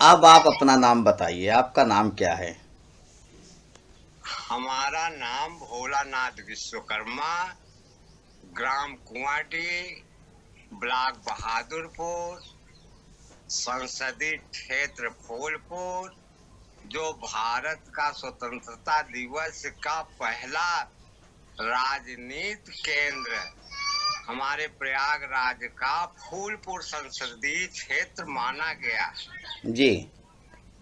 अब आप अपना नाम बताइए, आपका नाम क्या है? हमारा नाम भोलानाथ विश्वकर्मा, ग्राम कुआटी, ब्लॉक बहादुरपुर, संसदीय क्षेत्र फूलपुर, जो भारत का स्वतंत्रता दिवस का पहला राजनीति केंद्र हमारे प्रयागराज का फूलपुर संसदीय क्षेत्र माना गया। जी।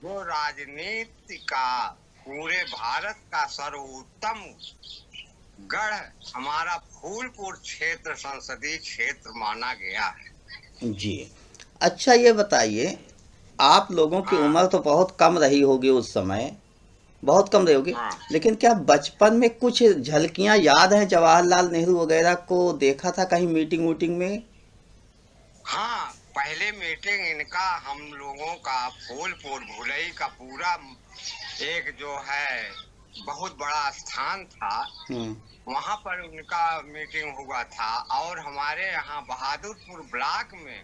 जो राजनीति का पूरे भारत का सर्वोत्तम गढ़ हमारा फूलपुर क्षेत्र संसदीय क्षेत्र माना गया है। जी। अच्छा, ये बताइए, आप लोगों की हाँ उम्र तो बहुत कम रही होगी उस समय, बहुत कम रही होगी, हाँ लेकिन क्या बचपन में कुछ झलकियां याद हैं? जवाहरलाल नेहरू वगैरह को देखा था कहीं मीटिंग वूटिंग में? हाँ, पहले मीटिंग इनका हम लोगों का फूलपुर भुलई का पूरा एक जो है बहुत बड़ा स्थान था, हम्म। वहां पर उनका मीटिंग हुआ था। और हमारे यहाँ बहादुरपुर ब्लॉक में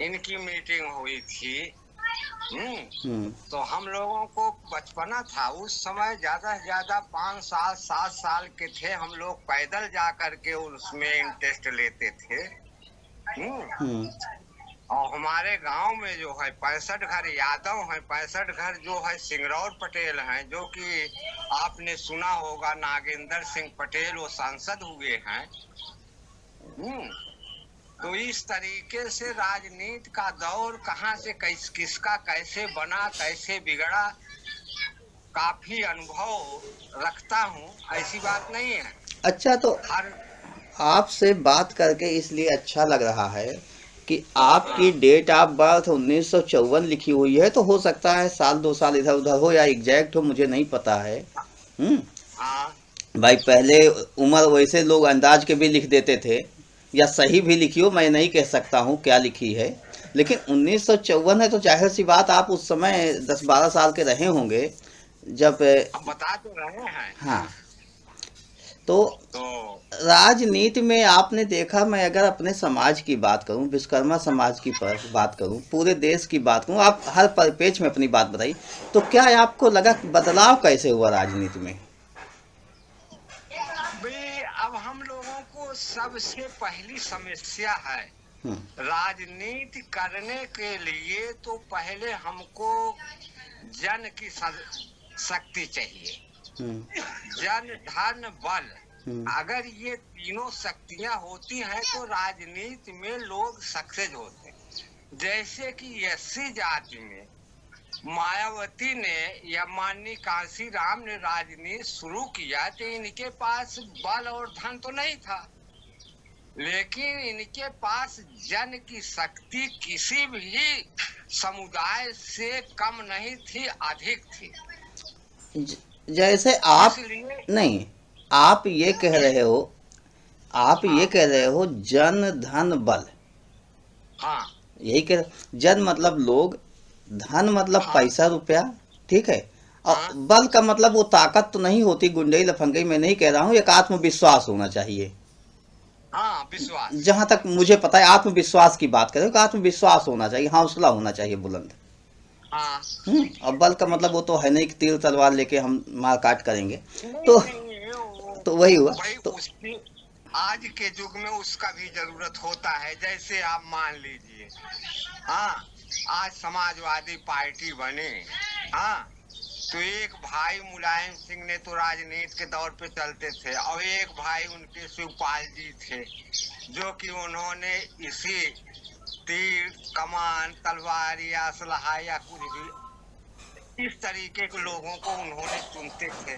इनकी मीटिंग हुई थी। हम्म। हम्म। तो हम लोगों को बचपना था उस समय, ज्यादा से ज्यादा 5 साल 7 साल के थे हम लोग, पैदल जा करके उसमें इंटरेस्ट लेते थे। हम्म। और हमारे गांव में जो है 65 घर यादव हैं, 65 घर जो है सिंगरौर पटेल हैं, जो कि आपने सुना होगा नागेंद्र सिंह पटेल वो सांसद हुए हैं। हम्म। तो इस तरीके से राजनीति का दौर कहाँ से किसका कैसे बना कैसे बिगड़ा, काफी अनुभव रखता हूँ, ऐसी बात नहीं है। अच्छा, तो हर आपसे बात करके इसलिए अच्छा लग रहा है कि आपकी हाँ डेट ऑफ बर्थ 1954 लिखी हुई है, तो हो सकता है साल दो साल इधर उधर हो या एग्जैक्ट हो, मुझे नहीं पता है। हम्म। हाँ भाई, पहले उम्र वैसे लोग अंदाज के भी लिख देते थे, या सही भी लिखी हो, मैं नहीं कह सकता हूँ क्या लिखी है, लेकिन 1954 है तो जाहिर सी बात आप उस समय 10-12 साल के रहे होंगे जब। अब बता तो रहे हैं। हाँ। तो तो राजनीति में आपने देखा, मैं अगर अपने समाज की बात करूं, विश्वकर्मा समाज की बात करूं, पूरे देश की बात करूं, आप हर परिपेक्ष में अपनी बात बताइए, तो क्या आपको लगा कि बदलाव कैसे हुआ राजनीति में? भाई, अब हम लोगों को सबसे पहली समस्या है हम्म। राजनीति करने के लिए तो पहले हमको जन की शक्ति चाहिए। हम्म। जन धन बल, हम्म। अगर ये तीनों शक्तियां होती हैं तो राजनीति में लोग सक्सेस होते हैं। जैसे कि एससी जाति में मायावती ने या माननीय कांसी राम ने राजनीति शुरू किया तो इनके पास बल और धन तो नहीं था, लेकिन इनके पास जन की शक्ति किसी भी समुदाय से कम नहीं थी, अधिक थी। जैसे आप, इसलिए नहीं, आप ये कह रहे हो, आप ये हाँ कह रहे हो जन धन बल, हाँ यही कह जन मतलब लोग, धन मतलब हाँ पैसा रुपया, ठीक है, और हाँ बल का मतलब वो ताकत तो नहीं होती गुंडई लफंगई, मैं नहीं कह रहा हूँ, एक आत्मविश्वास होना चाहिए। हाँ, विश्वास। जहां तक मुझे पता है आत्मविश्वास की बात करें तो आत्मविश्वास होना चाहिए, हौसला होना चाहिए बुलंद। हाँ, और बल का मतलब वो तो है नहीं कि तीर तलवार लेके हम मार काट करेंगे। नहीं तो नहीं तो वही हुआ। भाई, तो उसकी आज के युग में उसका भी जरूरत होता है। जैसे आप मान लीजिए, हाँ, आज समाजवादी पार्टी बने, हाँ, तो एक भाई मुलायम सिंह ने तो राजनीति के दौर पे चलते थे, और एक भाई उनके शिवपाल जी थे, जो कि उन्होंने इसी तीर कमान तलवार या असलहा या कुछ भी इस तरीके के लोगों को उन्होंने चुनते थे।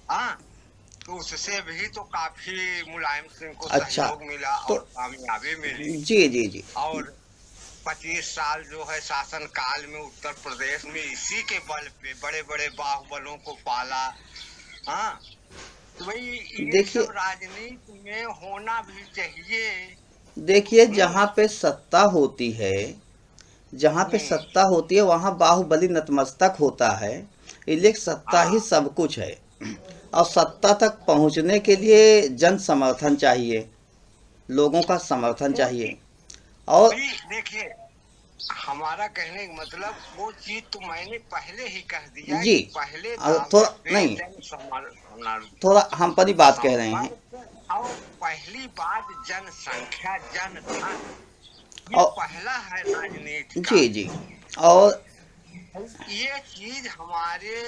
हाँ, तो उससे भी तो काफी मुलायम सिंह को अच्छा, सहयोग मिला तो और कामयाबी मिली। जी जी जी। और 25 साल जो है शासन काल में उत्तर प्रदेश में इसी के बल पे बड़े बड़े बाहुबलों को पाला। हाँ, तो भाई ये सब देखिए, राजनीति में होना भी चाहिए। देखिए, हम्म जहाँ पे हम्म सत्ता होती है वहाँ बाहुबली नतमस्तक होता है, इसलिए सत्ता ही हाँ, सब कुछ है। और सत्ता तक पहुँचने के लिए जन समर्थन चाहिए, लोगों का समर्थन क्योंकि चाहिए। और भाई देखिए, हमारा कहने का मतलब वो चीज तो मैंने पहले ही कह दिया जी। कि पहले थोड़ा दावे पे नहीं, जन थोड़ा हम पर ही बात कह रहे हैं। संपर्क और पहली बात जनसंख्या जनधन, ये और पहला है राजनीति का। जी जी। और ये चीज हमारे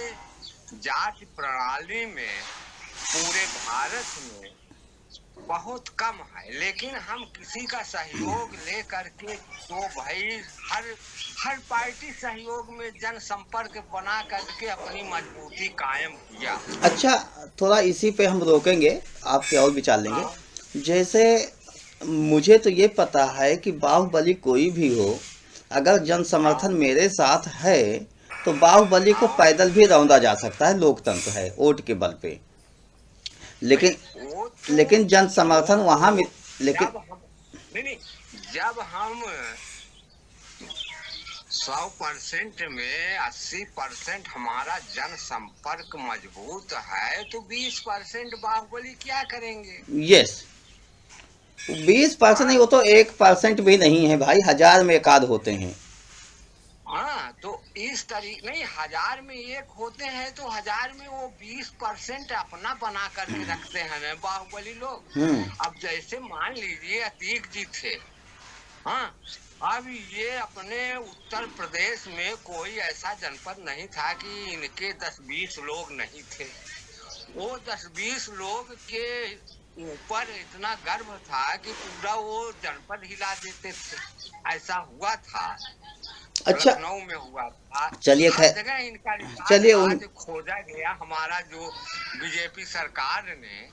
जाति प्रणाली में पूरे भारत में बहुत कम है, लेकिन हम किसी का सहयोग ले करके तो भाई हर पार्टी सहयोग में जनसंपर्क बना करके अपनी मजबूती कायम किया। अच्छा, थोड़ा इसी पे हम रोकेंगे, आपके और विचार लेंगे। हाँ जैसे मुझे तो ये पता है कि बाहुबली कोई भी हो, अगर जन हाँ समर्थन मेरे साथ है तो बाहुबली को हाँ पैदल भी रौंदा जा सकता है, लोकतंत्र है, वोट के बल पे। भाई लेकिन वो लेकिन जन समर्थन वहां तो लेकिन जब हम नहीं, जब हम 100% में 80% हमारा जनसंपर्क मजबूत है तो 20% बाहुबली क्या करेंगे? यस, 20% नहीं, हाँ वो तो 1% भी नहीं है भाई, 1000 में एकाध होते हैं। हाँ, तो इस तरीके नहीं, 1000 में एक होते हैं तो 1000 में वो 20% अपना बना करके रखते हैं ना बाहुबली लोग। हम्म। अब जैसे मान लीजिए अतीक जी थे, हाँ, अब ये अपने उत्तर प्रदेश में कोई ऐसा जनपद नहीं था कि इनके 10-20 लोग नहीं थे। वो 10-20 लोग के ऊपर इतना गर्व था कि पूरा वो जनपद हिला देते थे। ऐसा हुआ था, अच्छा, लखनऊ में हुआ था, चलिए हर खैर, जगह इनका रिकॉर्ड चलिए उन आज खोजा गया हमारा जो बीजेपी सरकार ने।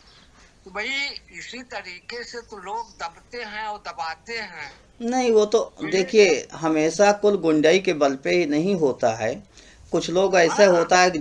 तो भाई इसी तरीके से तो लोग दबते हैं और दबाते हैं। नहीं, वो तो तो ये देखिए, सब हमेशा कुल गुंडाई के बल पे ही नहीं होता है। कुछ लोग ऐसे हाँ होता है कि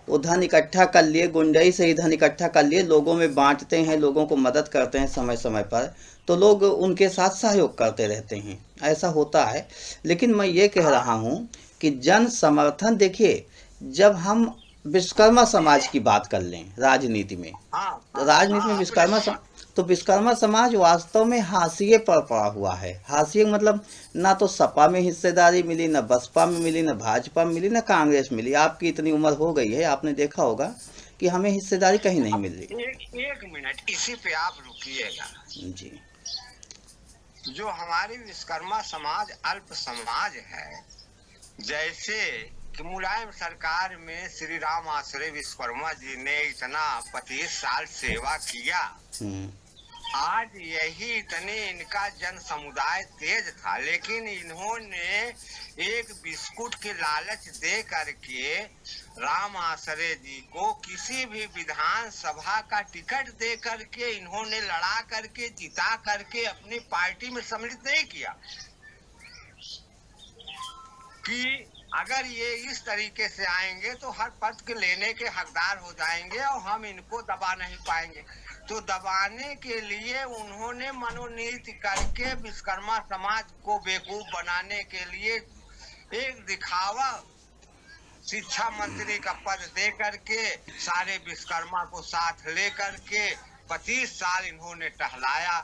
वो धन इकट्ठा कर लिए, गुंडाई से ही धन इकट्ठा कर लिए, लोगों में बांटते हैं, लोगों को मदद करते हैं समय समय पर, तो लोग उनके साथ सहयोग करते रहते हैं, ऐसा होता है। लेकिन मैं ये कह हाँ रहा हूँ कि जन समर्थन, देखिए, जब हम विश्वकर्मा समाज की बात कर लें राजनीति में, हाँ हाँ राजनीति में हाँ, अपने विश्वकर्मा समाज तो विश्वकर्मा समाज वास्तव में हाशिए पर पड़ा हुआ है। हाशिए मतलब ना तो सपा में हिस्सेदारी मिली, ना बसपा में मिली, ना भाजपा में मिली, ना कांग्रेस मिली। आपकी इतनी उम्र हो गई है, आपने देखा होगा कि हमें हिस्सेदारी कहीं नहीं अब मिल रही। एक मिनट इसी पे आप रुकिएगा। जी। जो हमारी विश्वकर्मा समाज अल्प समाज है, जैसे कि मुलायम सरकार में श्री राम आश्रय विश्वकर्मा जी ने इतना 25 साल सेवा किया, हम्म। आज यही इतने इनका जन समुदाय तेज था, लेकिन इन्होंने एक बिस्कुट के लालच दे करके राम आश्रय जी को किसी भी विधानसभा का टिकट दे करके इन्होंने लड़ा करके जिता करके अपनी पार्टी में सम्मिलित नहीं किया कि अगर ये इस तरीके से आएंगे तो हर पद के लेने के हकदार हो जाएंगे और हम इनको दबा नहीं पाएंगे। तो दबाने के लिए उन्होंने मनोनीत करके विश्वकर्मा समाज को बेवकूफ बनाने के लिए एक दिखावा शिक्षा मंत्री का पद दे करके सारे विश्वकर्मा को साथ ले करके 25 साल इन्होंने टहलाया।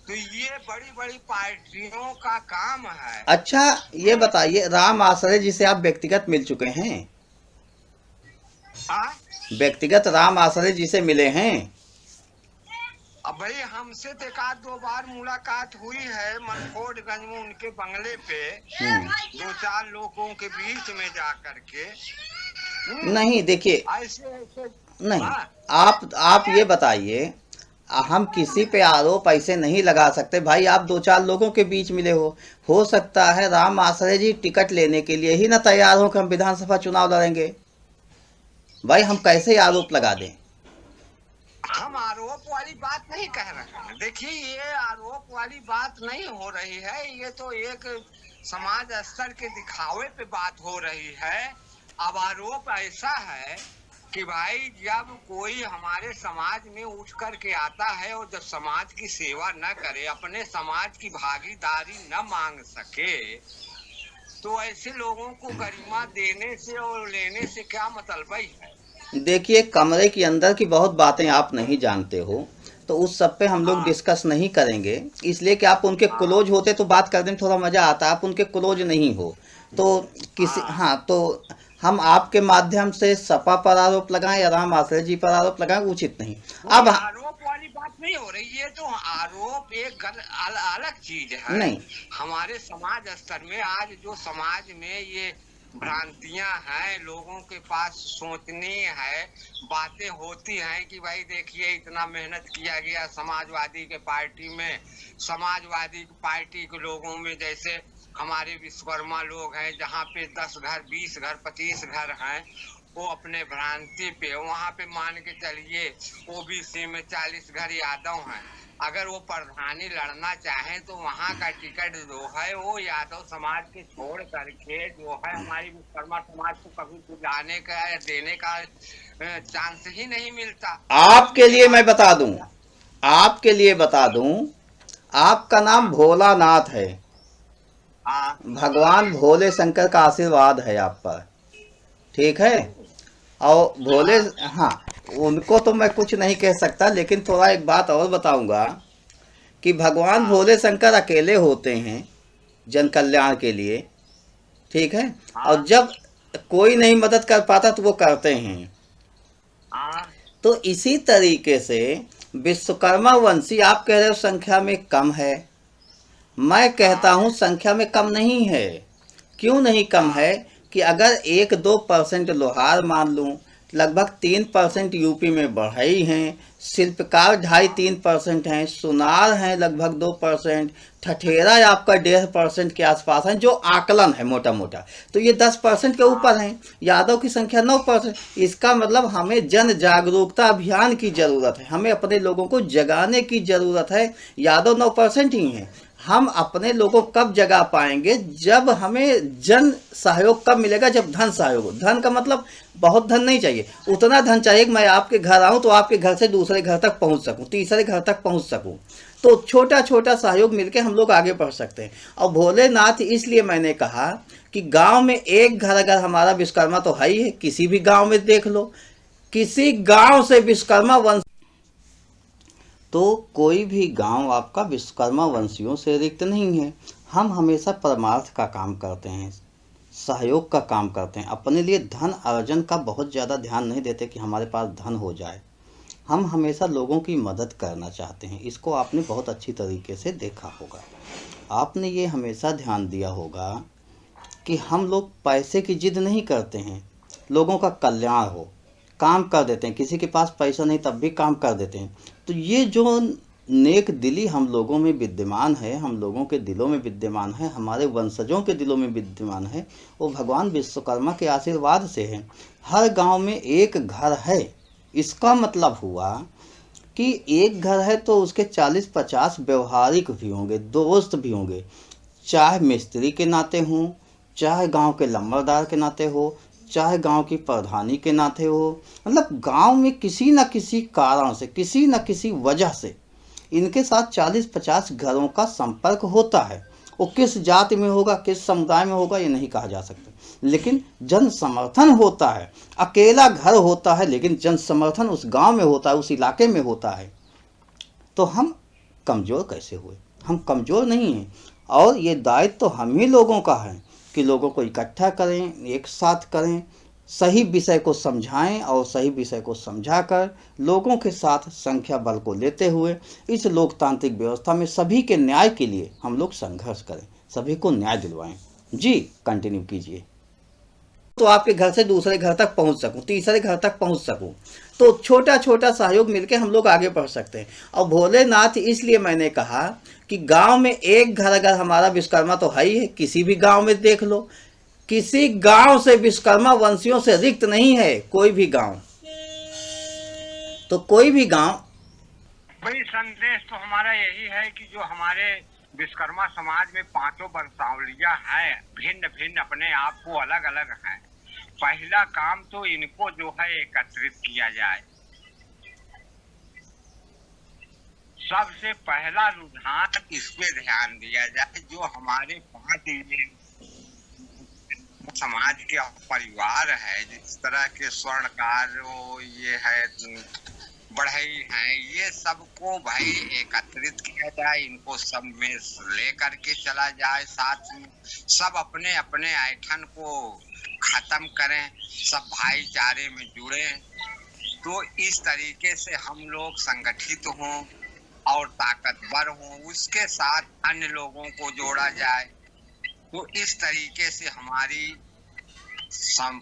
तो ये बड़ी बड़ी पार्टियों का काम है। अच्छा, ये बताइए, राम आश्रय जी से आप व्यक्तिगत मिल चुके हैं? हाँ, व्यक्तिगत राम आश्रय जी से मिले हैं? अब भाई हमसे तो एक आध 2 बार मुलाकात हुई है मनकोटगंज में उनके बंगले पे, 2-4 लोगों के बीच में जा करके। नहीं, देखिए, ऐसे ऐसे नहीं, हाँ आप ये बताइए, हम किसी पे आरोप ऐसे नहीं लगा सकते भाई। आप 2-4 लोगों के बीच मिले हो सकता है राम आश्रय जी टिकट लेने के लिए ही ना तैयार हो कि हम विधानसभा चुनाव लड़ेंगे। भाई हम कैसे आरोप लगा दें? हम आरोप वाली बात नहीं कह रहे हैं। देखिए ये आरोप वाली बात नहीं हो रही है, ये तो एक समाज स्तर के दिखावे पे बात हो रही है। अब आरोप ऐसा है कि भाई जब कोई हमारे समाज में उठ कर के आता है और जब समाज की सेवा न करे, अपने समाज की भागीदारी न मांग सके, तो ऐसे लोगों को गरिमा देने से और लेने से क्या मतलब है? देखिए, कमरे के अंदर की बहुत बातें आप नहीं जानते हो। तो उस सब पे हम लोग हाँ डिस्कस नहीं करेंगे, इसलिए कि आप उनके हाँ क्लोज होते तो बात करने में थोड़ा मज़ा आता, आप उनके क्लोज नहीं हो तो किसी, हाँ। हाँ, तो हम आपके माध्यम से सपा पर आरोप लगाएं या राम आश्रय जी पर आरोप लगाएं, उचित नहीं। कोई अब आरोप वाली बात नहीं हो रही है, तो आरोप एक अलग चीज है। नहीं, हमारे समाज स्तर में आज जो समाज में ये भ्रांतियां हैं, लोगों के पास सोचने है, बातें होती हैं कि भाई देखिए इतना मेहनत किया गया समाजवादी के पार्टी में, समाजवादी पार्टी के लोगों में जैसे हमारे विश्वकर्मा लोग हैं, जहाँ पे 10 घर 20 घर 25 घर हैं, वो अपने भ्रांति पे वहाँ पे मान के चलिए ओबीसी में 40 घर यादव हैं। अगर वो प्रधानी लड़ना चाहें तो वहाँ का टिकट जो है वो यादव समाज के छोड़ करके जो है हमारी विश्वकर्मा समाज को कभी बुलाने का या देने का चांस ही नहीं मिलता। आपके ये लिए मैं बात बता दूं, आपके लिए बता दूं, आपका नाम हाँ भोलानाथ है, हाँ भगवान भोले शंकर का आशीर्वाद है आप पर, ठीक है। और भोले, हाँ हाँ, उनको तो मैं कुछ नहीं कह सकता, लेकिन थोड़ा एक बात और बताऊंगा कि भगवान हाँ भोले शंकर अकेले होते हैं जन कल्याण के लिए, ठीक है। और हाँ जब कोई नहीं मदद कर पाता तो वो करते हैं। हाँ तो इसी तरीके से विश्वकर्मा वंशी आप कह रहे हो संख्या में कम है, मैं कहता हाँ हूं संख्या में कम नहीं है। क्यों नहीं कम हाँ है कि अगर 1-2% लोहार मान लूं, लगभग 3% यूपी में बढ़ई हैं, शिल्पकार 2.5-3% हैं, सुनार हैं लगभग 2%, ठठेरा आपका 1.5% के आसपास हैं, जो आकलन है मोटा मोटा, तो ये 10% के हाँ ऊपर हैं। यादव की संख्या 9%। इसका मतलब हमें जन जागरूकता अभियान की जरूरत है, हमें अपने लोगों को जगाने की जरूरत है। यादव 9% ही हैं। हम अपने लोगों को कब जगा पाएंगे, जब हमें जन सहयोग कब मिलेगा, जब धन सहयोग हो। धन का मतलब बहुत धन नहीं चाहिए, उतना धन चाहिए कि मैं आपके घर आऊं तो आपके घर से दूसरे घर तक पहुंच सकूं, तीसरे घर तक पहुंच सकूं। तो छोटा छोटा सहयोग मिलके हम लोग आगे बढ़ सकते हैं। और भोलेनाथ इसलिए मैंने कहा कि गांव में एक घर अगर हमारा विश्वकर्मा तो है ही है, किसी भी गांव में देख लो, किसी गांव से विश्वकर्मा वंश, तो कोई भी गांव आपका विश्वकर्मा वंशियों से रिक्त नहीं है। हम हमेशा परमार्थ का काम करते हैं, सहयोग का काम करते हैं, अपने लिए धन अर्जन का बहुत ज़्यादा ध्यान नहीं देते कि हमारे पास धन हो जाए। हम हमेशा लोगों की मदद करना चाहते हैं, इसको आपने बहुत अच्छी तरीके से देखा होगा। आपने ये हमेशा ध्यान दिया होगा कि हम लोग पैसे की जिद नहीं करते हैं, लोगों का कल्याण हो, काम कर देते हैं, किसी के पास पैसा नहीं तब भी काम कर देते हैं। तो ये जो नेक दिली हम लोगों में विद्यमान है, हम लोगों के दिलों में विद्यमान है, हमारे वंशजों के दिलों में विद्यमान है, वो भगवान विश्वकर्मा के आशीर्वाद से है। हर गांव में एक घर है, इसका मतलब हुआ कि एक घर है तो उसके 40-50 व्यवहारिक भी होंगे, दोस्त भी होंगे, चाहे मिस्त्री के नाते हों, चाहे गांव के लंबरदार के नाते हो, चाहे गांव की प्रधानी के नाते हो। मतलब गांव में किसी न किसी कारण से, किसी न किसी वजह से इनके साथ 40-50 घरों का संपर्क होता है। वो किस जाति में होगा, किस समुदाय में होगा, ये नहीं कहा जा सकता, लेकिन जन समर्थन होता है। अकेला घर होता है लेकिन जन समर्थन उस गांव में होता है, उस इलाके में होता है। तो हम कमज़ोर कैसे हुए? हम कमज़ोर नहीं हैं। और ये दायित्व तो हम ही लोगों का है कि लोगों को इकट्ठा करें, एक साथ करें, सही विषय को समझाएं और सही विषय को समझाकर लोगों के साथ संख्या बल को लेते हुए इस लोकतांत्रिक व्यवस्था में सभी के न्याय के लिए हम लोग संघर्ष करें, सभी को न्याय दिलवाएं। जी, कंटिन्यू कीजिए। तो आपके घर से दूसरे घर तक पहुंच सकूं, तीसरे घर तक पहुंच सकूं, तो छोटा छोटा सहयोग मिलके हम लोग आगे बढ़ सकते हैं। और भोलेनाथ इसलिए मैंने कहा कि गांव में एक घर अगर हमारा विश्वकर्मा तो है ही है, किसी भी गांव में देख लो, किसी गांव से विश्वकर्मा वंशियों से रिक्त नहीं है कोई भी गांव। तो कोई भी गांव, भाई संदेश तो हमारा यही है कि जो हमारे विश्वकर्मा समाज में 5 वंशावलियां हैं, भिन्न भिन्न अपने आप को अलग अलग हैं, पहला काम तो इनको जो है एकत्रित किया जाए। सबसे पहला रुझान इस पे ध्यान दिया जाए। जो हमारे 5 समाज के परिवार है, जिस तरह के स्वर्णकार ये है बढ़ई हैं, ये सबको भाई एकत्रित किया जाए, इनको सब में लेकर के चला जाए, साथ में सब अपने अपने ऐठन को खत्म करें, सब भाईचारे में जुड़े। तो इस तरीके से हम लोग संगठित हों और ताकतवर हों, उसके साथ अन्य लोगों को जोड़ा जाए। तो इस तरीके से हमारी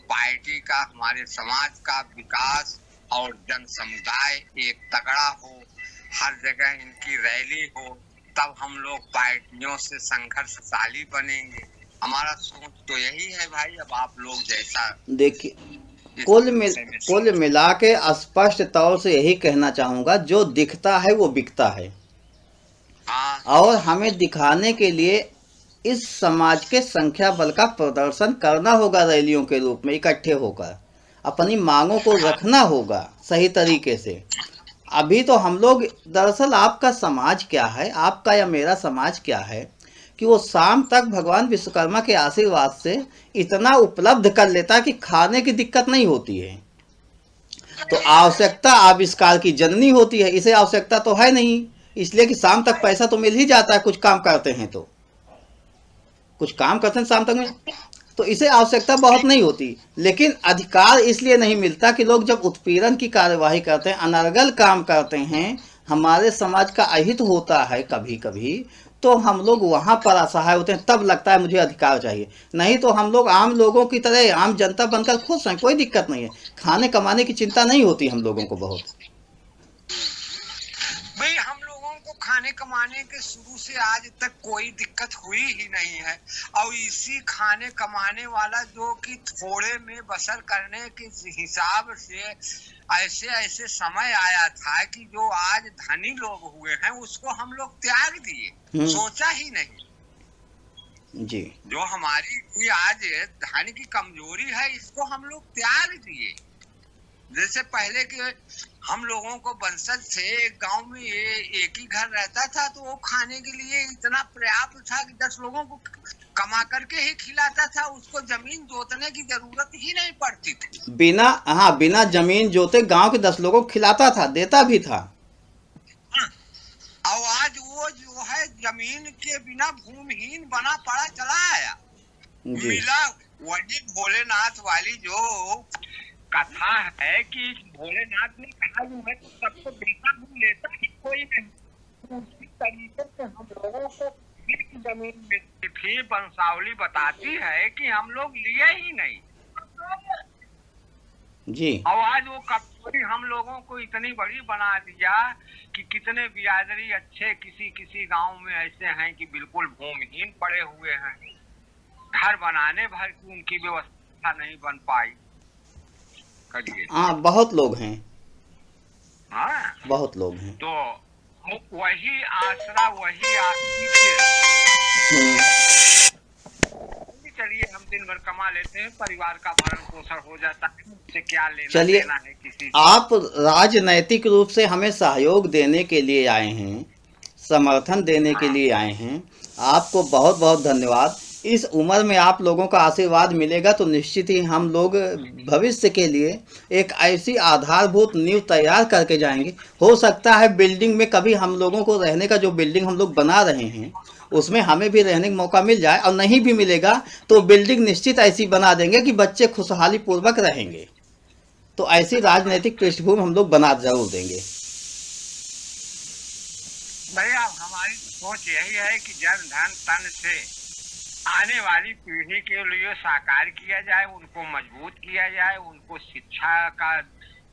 पार्टी का, हमारे समाज का विकास और जन समुदाय एक तगड़ा हो, हर जगह इनकी रैली हो, तब हम लोग पार्टियों से संघर्षशाली बनेंगे। हमारा सोच तो यही है भाई। अब आप लोग जैसा देखिए, कुल मिला के स्पष्ट तौर से यही कहना चाहूँगा, जो दिखता है वो बिकता है। हाँ, और हमें दिखाने के लिए इस समाज के संख्या बल का प्रदर्शन करना होगा, रैलियों के रूप में इकट्ठे होकर अपनी मांगों को रखना होगा सही तरीके से। अभी तो हम लोग, दरअसल आपका समाज क्या है, आपका या मेरा समाज क्या है, कि वो शाम तक भगवान विश्वकर्मा के आशीर्वाद से इतना उपलब्ध कर लेता है कि खाने की दिक्कत नहीं होती है। तो आवश्यकता आविष्कार की जननी होती है, इसे आवश्यकता तो है नहीं, इसलिए कि शाम तक पैसा तो मिल ही जाता है, कुछ काम करते हैं तो, कुछ काम करते हैं शाम तक में, तो इसे आवश्यकता बहुत नहीं होती। लेकिन अधिकार इसलिए नहीं मिलता कि लोग जब उत्पीड़न की कार्यवाही करते हैं, अनर्गल काम करते हैं, हमारे समाज का अहित होता है कभी कभी, तो हम लोग वहाँ पर असहाय होते हैं, तब लगता है मुझे अधिकार चाहिए। नहीं तो हम लोग आम लोगों की तरह आम जनता बनकर खुश हैं, कोई दिक्कत नहीं है, खाने कमाने की चिंता नहीं होती हम लोगों को बहुत। भाई हम लोगों को खाने कमाने के शुरू से आज तक कोई दिक्कत हुई ही नहीं है। और इसी खाने कमाने वाला जो कि थोड़े में बसर करने के हिसाब से ऐसे ऐसे समय आया था कि जो आज धनी लोग हुए हैं उसको हम लोग त्याग दिए, सोचा ही नहीं जी। जो हमारी भी आज धन की कमजोरी है इसको हम लोग त्याग दिए। जैसे पहले के हम लोगों को वंशज थे, गांव में एक ही घर रहता था, तो वो खाने के लिए इतना पर्याप्त था कि 10 लोगों को कमा करके ही खिलाता था, उसको जमीन जोतने की जरूरत ही नहीं पड़ती थी। बिना जमीन जोते गांव के 10 लोगों को खिलाता था, देता भी था। और आज वो जो है जमीन के बिना भूमिहीन बना पड़ा चला आया। मिला वही भोलेनाथ वाली जो कथा है कि भोलेनाथ ने कहा जो है तो सबको देता हूँ, लेता ही कोई नहीं। उसी तरीके से हम लोगों को की जमीन मिलती थी, वंशावली बताती है कि हम लोग लिए ही नहीं जी। और आज वो कमजोरी हम लोगों को इतनी बड़ी बना दिया कि कितने बिरादरी अच्छे किसी किसी गांव में ऐसे हैं कि बिल्कुल भूमिहीन पड़े हुए हैं, घर बनाने भर की उनकी व्यवस्था नहीं बन पाई। हाँ, बहुत लोग हैं। हाँ, बहुत लोग हैं। तो वही आसरा, वही आशीष। चलिए हम दिन भर कमा लेते हैं, परिवार का भरण पोषण हो जाता है, उससे क्या लेना देना है किसी से। आप राजनैतिक रूप से हमें सहयोग देने के लिए आए हैं, समर्थन देने के लिए आए हैं, आपको बहुत बहुत धन्यवाद। इस उम्र में आप लोगों का आशीर्वाद मिलेगा तो निश्चित ही हम लोग भविष्य के लिए एक ऐसी आधारभूत नींव तैयार करके जाएंगे। हो सकता है बिल्डिंग में कभी हम लोगों को रहने का, जो बिल्डिंग हम लोग बना रहे हैं उसमें हमें भी रहने का मौका मिल जाए, और नहीं भी मिलेगा तो बिल्डिंग निश्चित ऐसी बना देंगे कि बच्चे खुशहाली पूर्वक रहेंगे। तो ऐसी राजनीतिक पृष्ठभूमि हम लोग बना जरूर देंगे। भैया हमारी सोच यही है कि जन धन तन से आने वाली पीढ़ी के लिए साकार किया जाए, उनको मजबूत किया जाए, उनको शिक्षा का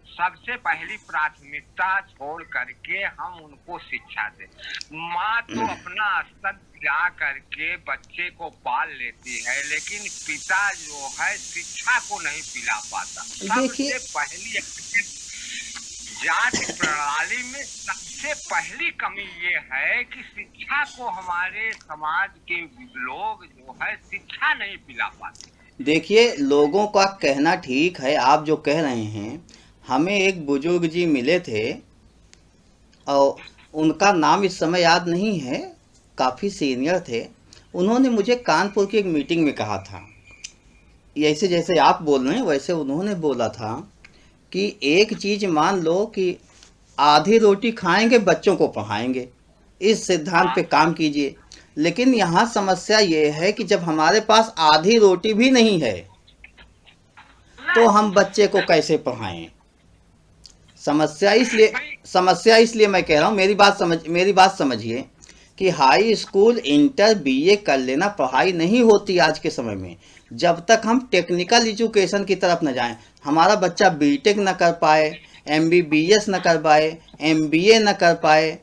सबसे पहली प्राथमिकता छोड़ करके हम उनको शिक्षा दें। माँ तो अपना स्तर जा करके बच्चे को पाल लेती है, लेकिन पिता जो है शिक्षा को नहीं पिला पाता। सबसे पहली जाति प्रणाली में सबसे पहली कमी ये है कि शिक्षा को हमारे समाज के लोग जो है शिक्षा नहीं पिला पाते। देखिए, लोगों का कहना ठीक है, आप जो कह रहे हैं, हमें एक बुजुर्ग जी मिले थे और उनका नाम इस समय याद नहीं है, काफ़ी सीनियर थे। उन्होंने मुझे कानपुर की एक मीटिंग में कहा था, ऐसे जैसे आप बोल रहे हैं वैसे उन्होंने बोला था कि एक चीज़ मान लो कि आधी रोटी खाएंगे, बच्चों को पढ़ाएंगे। इस सिद्धांत पे काम कीजिए। लेकिन यहाँ समस्या ये है कि जब हमारे पास आधी रोटी भी नहीं है तो हम बच्चे को कैसे पढ़ाएं? समस्या इसलिए मैं कह रहा हूँ, मेरी बात समझिए कि हाई स्कूल इंटर बीए कर लेना पढ़ाई नहीं होती आज के समय में, जब तक हम टेक्निकल एजुकेशन की तरफ न जाएं। हमारा बच्चा बीटेक न कर पाए, एमबीबीएस न कर पाए, एमबीए न कर पाए,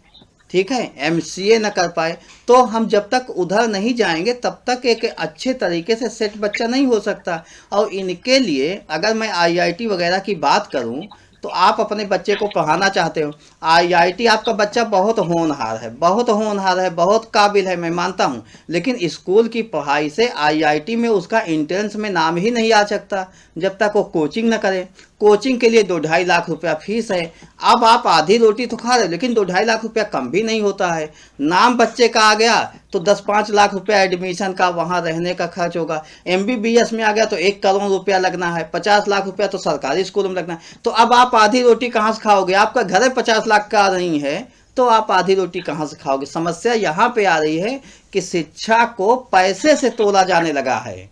ठीक है, एमसीए न कर पाए, तो हम जब तक उधर नहीं जाएंगे तब तक एक अच्छे तरीके से सेट बच्चा नहीं हो सकता। और इनके लिए अगर मैं आईआईटी वगैरह की बात करूं, तो आप अपने बच्चे को पढ़ाना चाहते हो, आईआईटी आपका बच्चा बहुत होनहार है, बहुत होनहार है, बहुत काबिल है, मैं मानता हूँ, लेकिन स्कूल की पढ़ाई से आईआईटी में उसका एंट्रेंस में नाम ही नहीं आ सकता जब तक वो कोचिंग न करे। कोचिंग के लिए 2-2.5 लाख रुपया फीस है। अब आप आधी रोटी तो खा रहे हो, लेकिन 2-2.5 लाख रुपया कम भी नहीं होता है। नाम बच्चे का आ गया तो 10-5 लाख रुपया एडमिशन का, वहाँ रहने का खर्च होगा। एमबीबीएस में आ गया तो 1 करोड़ रुपया लगना है, 50 लाख रुपया तो सरकारी स्कूल में लगना है। तो अब आप आधी रोटी कहाँ से खाओगे? आपका घर 50 लाख का नहीं है तो आप आधी रोटी कहाँ से खाओगे? समस्या यहाँ पे आ रही है कि शिक्षा को पैसे से तोला जाने लगा है।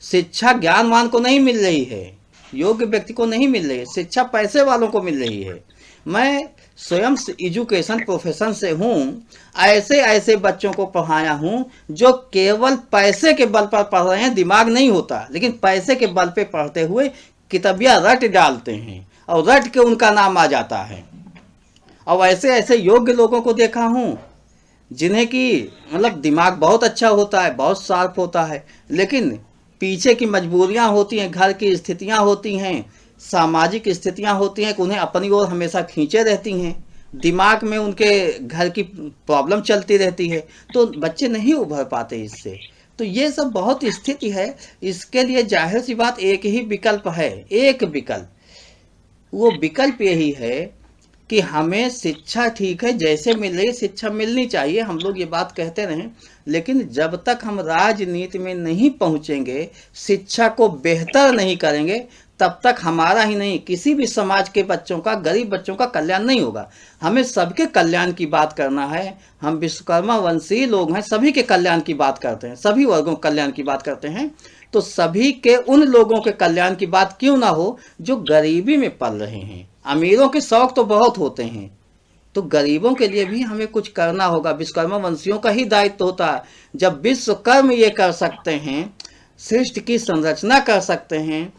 शिक्षा ज्ञानवान को नहीं मिल रही है, योग्य व्यक्ति को नहीं मिल रही है, शिक्षा पैसे वालों को मिल रही है। मैं स्वयं एजुकेशन प्रोफेशन से हूँ, ऐसे ऐसे बच्चों को पढ़ाया हूँ जो केवल पैसे के बल पर पढ़ रहे हैं, दिमाग नहीं होता, लेकिन पैसे के बल पे पढ़ते हुए किताबियाँ रट डालते हैं और रट के उनका नाम आ जाता है। और ऐसे ऐसे योग्य लोगों को देखा हूँ जिन्हें कि मतलब दिमाग बहुत अच्छा होता है, बहुत शार्प होता है, लेकिन पीछे की मजबूरियां होती हैं, घर की स्थितियां होती हैं, सामाजिक स्थितियां होती हैं कि उन्हें अपनी ओर हमेशा खींचे रहती हैं, दिमाग में उनके घर की प्रॉब्लम चलती रहती है, तो बच्चे नहीं उभर पाते इससे। तो ये सब बहुत स्थिति है। इसके लिए जाहिर सी बात एक ही विकल्प है, एक विकल्प, वो विकल्प यही है कि हमें शिक्षा, ठीक है, जैसे मिल रही शिक्षा मिलनी चाहिए, हम लोग ये बात कहते रहें, लेकिन जब तक हम राजनीति में नहीं पहुंचेंगे, शिक्षा को बेहतर नहीं करेंगे, तब तक हमारा ही नहीं, किसी भी समाज के बच्चों का, गरीब बच्चों का कल्याण नहीं होगा। हमें सबके कल्याण की बात करना है। हम विश्वकर्मा वंशीय लोग हैं, सभी के कल्याण की बात करते हैं, सभी वर्गों के कल्याण की बात करते हैं। तो सभी के उन लोगों के कल्याण की बात क्यों ना हो जो गरीबी में पल रहे हैं। अमीरों के शौक तो बहुत होते हैं, तो गरीबों के लिए भी हमें कुछ करना होगा। विश्वकर्मा वंशियों का ही दायित्व होता है। जब विश्वकर्म ये कर सकते हैं, सृष्टि की संरचना कर सकते हैं,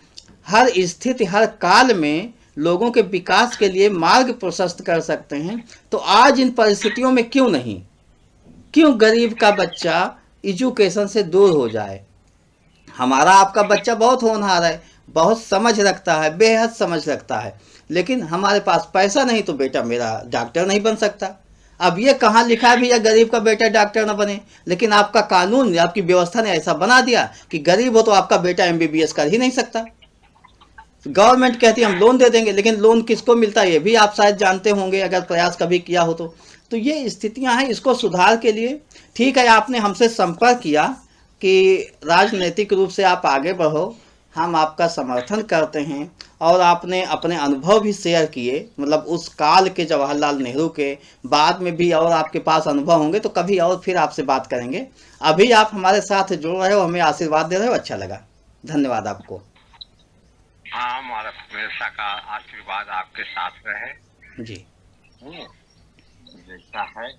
हर स्थिति हर काल में लोगों के विकास के लिए मार्ग प्रशस्त कर सकते हैं, तो आज इन परिस्थितियों में क्यों नहीं, क्यों गरीब का बच्चा एजुकेशन से दूर हो जाए। हमारा आपका बच्चा बहुत होनहार है, बहुत समझ रखता है, बेहद समझ रखता है, लेकिन हमारे पास पैसा नहीं तो बेटा मेरा डॉक्टर नहीं बन सकता। अब ये कहाँ लिखा भी है गरीब का बेटा डॉक्टर ना बने, लेकिन आपका कानून, आपकी व्यवस्था ने ऐसा बना दिया कि गरीब हो तो आपका बेटा एमबीबीएस कर ही नहीं सकता। गवर्नमेंट कहती है हम लोन दे देंगे, लेकिन लोन किसको मिलता है ये भी आप शायद जानते होंगे अगर प्रयास कभी किया हो तो ये स्थितियां हैं। इसको सुधार के लिए, ठीक है, आपने हमसे संपर्क किया कि राजनीतिक रूप से आप आगे बढ़ो, हम आपका समर्थन करते हैं, और आपने अपने अनुभव भी शेयर किए, मतलब उस काल के जवाहरलाल नेहरू के, बाद में भी और आपके पास अनुभव होंगे तो कभी और फिर आपसे बात करेंगे। अभी आप हमारे साथ जुड़ रहे हो, हमें आशीर्वाद दे रहे हो, अच्छा लगा, धन्यवाद आपको। हाँ, हमारा हमेशा का आशीर्वाद आपके साथ रहे जी। जैसा है